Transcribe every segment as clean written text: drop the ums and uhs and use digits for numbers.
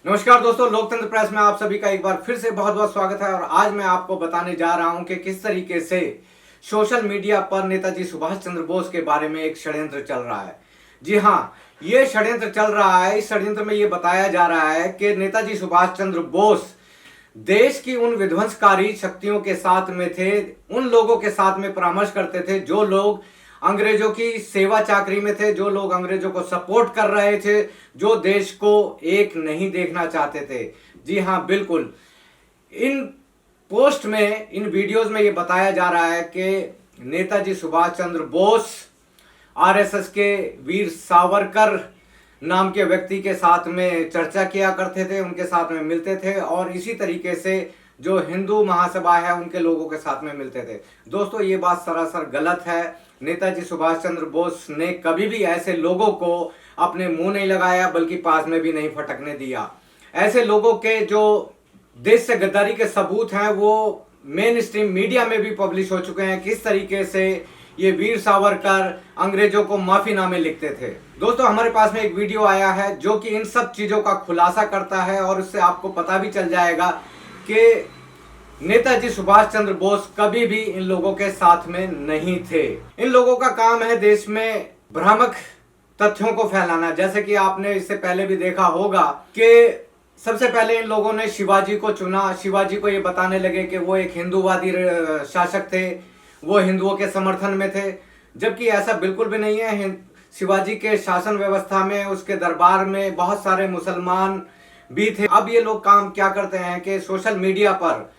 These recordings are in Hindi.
नमस्कार दोस्तों, लोकतंत्र प्रेस में आप सभी का एक बार फिर से बहुत बहुत स्वागत है। और आज मैं आपको बताने जा रहा हूं कि किस तरीके से सोशल मीडिया पर नेताजी सुभाष चंद्र बोस के बारे में एक षड्यंत्र चल रहा है। जी हां, ये षड्यंत्र चल रहा है। इस षड्यंत्र में ये बताया जा रहा है कि नेताजी सुभाष चंद्र बोस देश की उन विध्वंसकारी शक्तियों के साथ में थे, उन लोगों के साथ में परामर्श करते थे जो लोग अंग्रेजों की सेवा चाकरी में थे, जो लोग अंग्रेजों को सपोर्ट कर रहे थे, जो देश को एक नहीं देखना चाहते थे। जी हां, बिल्कुल। इन पोस्ट में, इन वीडियोस में ये बताया जा रहा है कि नेताजी सुभाष चंद्र बोस आरएसएस के वीर सावरकर नाम के व्यक्ति के साथ में चर्चा किया करते थे, उनके साथ में मिलते थे और इसी तरीके से जो हिंदू महासभा है उनके लोगों के साथ में मिलते थे। दोस्तों, ये बात सरासर गलत है। नेताजी सुभाष चंद्र बोस ने कभी भी ऐसे लोगों को अपने मुंह नहीं लगाया, बल्कि पास में भी नहीं फटकने दिया। ऐसे लोगों के जो देश से गद्दारी के सबूत हैं वो मेन स्ट्रीम मीडिया में भी पब्लिश हो चुके हैं। किस तरीके से ये वीर सावरकर अंग्रेजों को माफीनामे लिखते थे। दोस्तों, हमारे पास में एक वीडियो आया है जो कि इन सब चीजों का खुलासा करता है और उससे आपको पता भी चल जाएगा कि नेताजी सुभाष चंद्र बोस कभी भी इन लोगों के साथ में नहीं थे। इन लोगों का काम है देश में भ्रामक तथ्यों को फैलाना। जैसे कि आपने इससे पहले भी देखा होगा कि सबसे पहले इन लोगों ने शिवाजी को चुना। शिवाजी को ये बताने लगे कि वो एक हिंदूवादी शासक थे, वो हिंदुओं के समर्थन में थे, जबकि ऐसा बिल्कुल भी नहीं है। शिवाजी के शासन व्यवस्था में, उसके दरबार में बहुत सारे मुसलमान भी थे। अब ये लोग काम क्या करते हैं कि सोशल मीडिया पर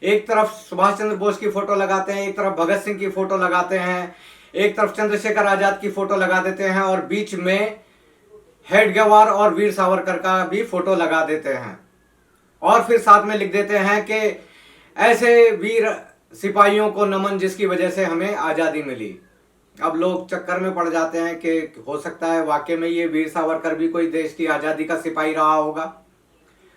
एक तरफ सुभाष चंद्र बोस की फोटो लगाते हैं, एक तरफ भगत सिंह की फोटो लगाते हैं, एक तरफ चंद्रशेखर आजाद की फोटो लगा देते हैं और बीच में हेडगेवार और वीर सावरकर का भी फोटो लगा देते हैं और फिर साथ में लिख देते हैं कि ऐसे वीर सिपाहियों को नमन जिसकी वजह से हमें आजादी मिली। अब लोग चक्कर में पड़ जाते हैं कि हो सकता है वाकई में ये वीर सावरकर भी कोई देश की आजादी का सिपाही रहा होगा।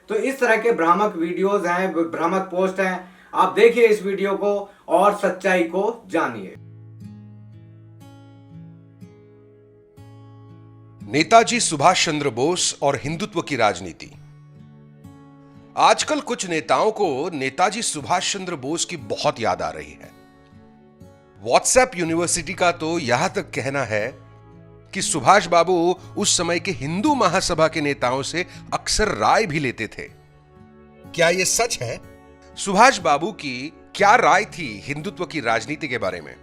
तो इस तरह के भ्रामक वीडियोस हैं, भ्रामक पोस्ट हैं। आप देखिए इस वीडियो को और सच्चाई को जानिए। नेताजी सुभाष चंद्र बोस और हिंदुत्व की राजनीति। आजकल कुछ नेताओं को नेताजी सुभाष चंद्र बोस की बहुत याद आ रही है। व्हाट्सएप यूनिवर्सिटी का तो यहां तक कहना है कि सुभाष बाबू उस समय के हिंदू महासभा के नेताओं से अक्सर राय भी लेते थे। क्या यह सच है? सुभाष बाबू की क्या राय थी हिंदुत्व की राजनीति के बारे में?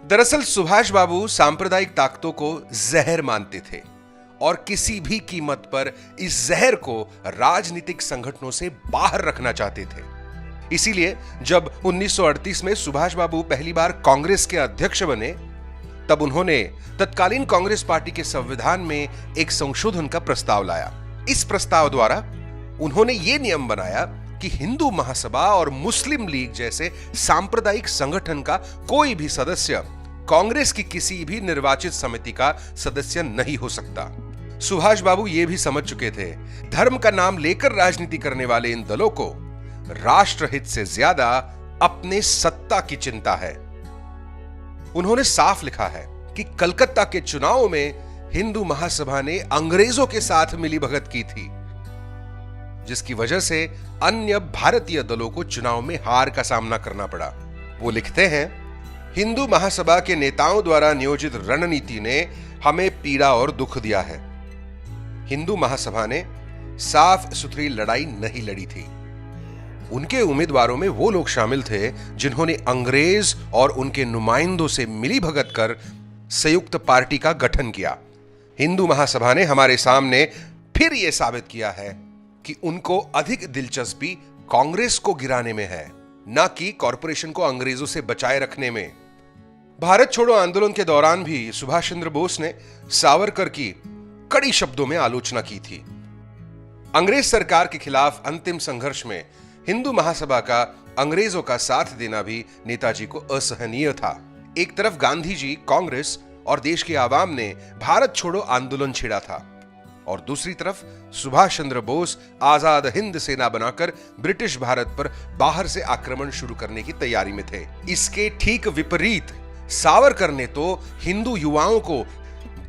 दरअसल सुभाष बाबू सांप्रदायिक ताकतों को जहर मानते थे और किसी भी कीमत पर इस जहर को राजनीतिक संगठनों से बाहर रखना चाहते थे। इसीलिए जब 1938 में सुभाष बाबू पहली बार कांग्रेस के अध्यक्ष बने, तब उन्होंने तत्कालीन कांग्रेस पार्टी के संविधान में एक संशोधन का प्रस्ताव लाया। इस प्रस्ताव द्वारा उन्होंने ये नियम बनाया कि हिंदू महासभा और मुस्लिम लीग जैसे सांप्रदायिक संगठन का कोई भी सदस्य कांग्रेस की किसी भी निर्वाचित समिति का सदस्य नहीं हो सकता। सुभाष बाबू ये भी समझ चुके थे, धर्म का नाम लेकर राजनीति करने वाले इन दलों को राष्ट्रहित से ज्यादा अपने सत्ता की चिंता है। उन्होंने साफ लिखा है कि कलकत्ता के चुनाव में हिंदू महासभा ने अंग्रेजों के साथ मिलीभगत की थी, जिसकी वजह से अन्य भारतीय दलों को चुनाव में हार का सामना करना पड़ा। वो लिखते हैं, हिंदू महासभा के नेताओं द्वारा नियोजित रणनीति ने हमें पीड़ा और दुख दिया है। हिंदू महासभा ने साफ सुथरी लड़ाई नहीं लड़ी थी। उनके उम्मीदवारों में वो लोग शामिल थे जिन्होंने अंग्रेज और उनके नुमाइंदों से मिलीभगत कर संयुक्त पार्टी का गठन किया। हिंदू महासभा ने हमारे सामने फिर यह साबित किया है कि उनको अधिक दिलचस्पी कांग्रेस को गिराने में है, न कि कॉरपोरेशन को अंग्रेजों से बचाए रखने में। भारत छोड़ो आंदोलन के दौरान भी सुभाष चंद्र बोस ने सावरकर की कड़ी शब्दों में आलोचना की थी। अंग्रेज सरकार के खिलाफ अंतिम संघर्ष में हिंदू महासभा का अंग्रेजों का साथ देना भी नेताजी को असहनीय था। एक तरफ गांधी जी, कांग्रेस और देश के आवाम ने भारत छोड़ो आंदोलन छेड़ा था और दूसरी तरफ सुभाष चंद्र बोस आजाद हिंद सेना बनाकर ब्रिटिश भारत पर बाहर से आक्रमण शुरू करने की तैयारी में थे। इसके ठीक विपरीत सावरकर ने तो हिंदू युवाओं को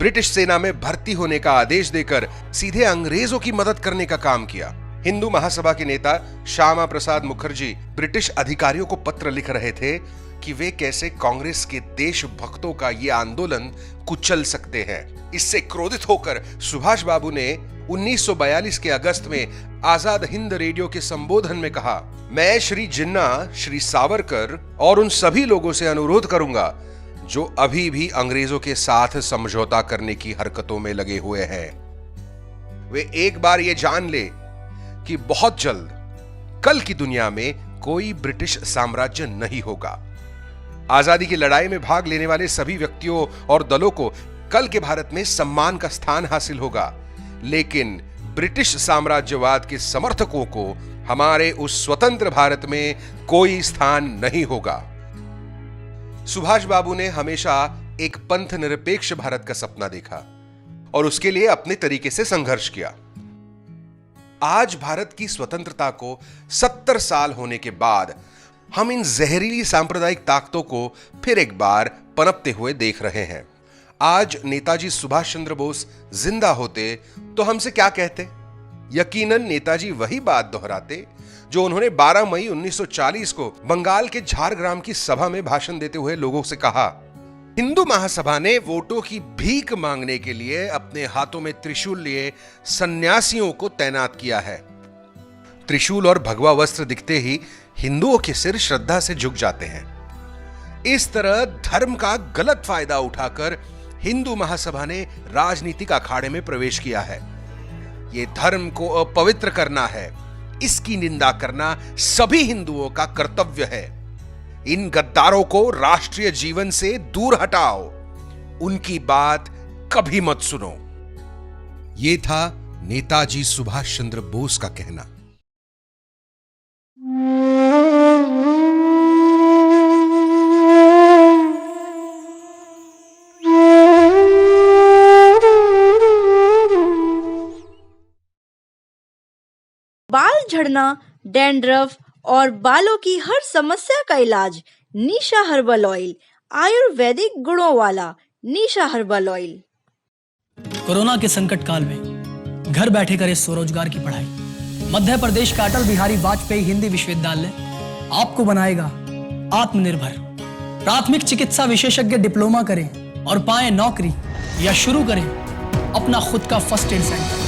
ब्रिटिश सेना में भर्ती होने का आदेश देकर सीधे अंग्रेजों की मदद करने का काम किया। हिंदू महासभा के नेता श्यामा प्रसाद मुखर्जी ब्रिटिश अधिकारियों को पत्र लिख रहे थे कि वे कैसे कांग्रेस के देशभक्तों का ये आंदोलन कुचल सकते हैं। इससे क्रोधित होकर सुभाष बाबू ने 1942 के अगस्त में आजाद हिंद रेडियो के संबोधन में कहा, मैं श्री जिन्ना, श्री सावरकर और उन सभी लोगों से अनुरोध करूंगा जो अभी भी अंग्रेजों के साथ समझौता करने की हरकतों में लगे हुए हैं, वे एक बार ये जान ले कि बहुत जल्द कल की दुनिया में कोई ब्रिटिश साम्राज्य नहीं होगा। आजादी की लड़ाई में भाग लेने वाले सभी व्यक्तियों और दलों को कल के भारत में सम्मान का स्थान हासिल होगा, लेकिन ब्रिटिश साम्राज्यवाद के समर्थकों को हमारे उस स्वतंत्र भारत में कोई स्थान नहीं होगा। सुभाष बाबू ने हमेशा एक पंथ निरपेक्ष भारत का सपना देखा और उसके लिए अपने तरीके से संघर्ष किया। आज भारत की स्वतंत्रता को 70 साल होने के बाद हम इन जहरीली सांप्रदायिक ताकतों को फिर एक बार पनपते हुए देख रहे हैं। आज नेताजी सुभाष चंद्र बोस जिंदा होते तो हमसे क्या कहते? यकीनन नेताजी वही बात दोहराते जो उन्होंने 12 मई 1940 को बंगाल के झारग्राम की सभा में भाषण देते हुए लोगों से कहा, हिंदू महासभा ने वोटों की भीख मांगने के लिए अपने हाथों में त्रिशूल लिए सन्यासियों को तैनात किया है। त्रिशूल और भगवा वस्त्र दिखते ही हिंदुओं के सिर श्रद्धा से झुक जाते हैं। इस तरह धर्म का गलत फायदा उठाकर हिंदू महासभा ने राजनीतिक अखाड़े में प्रवेश किया है। ये धर्म को अपवित्र करना है, इसकी निंदा करना सभी हिंदुओं का कर्तव्य है। इन गद्दारों को राष्ट्रीय जीवन से दूर हटाओ, उनकी बात कभी मत सुनो। ये था नेताजी सुभाष चंद्र बोस का कहना। बाल झड़ना, डैंड्रफ और बालों की हर समस्या का इलाज निशा हर्बल ऑयल, आयुर्वेदिक गुणों वाला निशा हर्बल ऑयल। कोरोना के संकट काल में घर बैठे करें स्वरोजगार की पढ़ाई। मध्य प्रदेश का अटल बिहारी वाजपेयी हिंदी विश्वविद्यालय आपको बनाएगा आत्मनिर्भर। प्राथमिक चिकित्सा विशेषज्ञ डिप्लोमा करें और पाएं नौकरी, या शुरू करें अपना खुद का फर्स्ट एड सेंटर।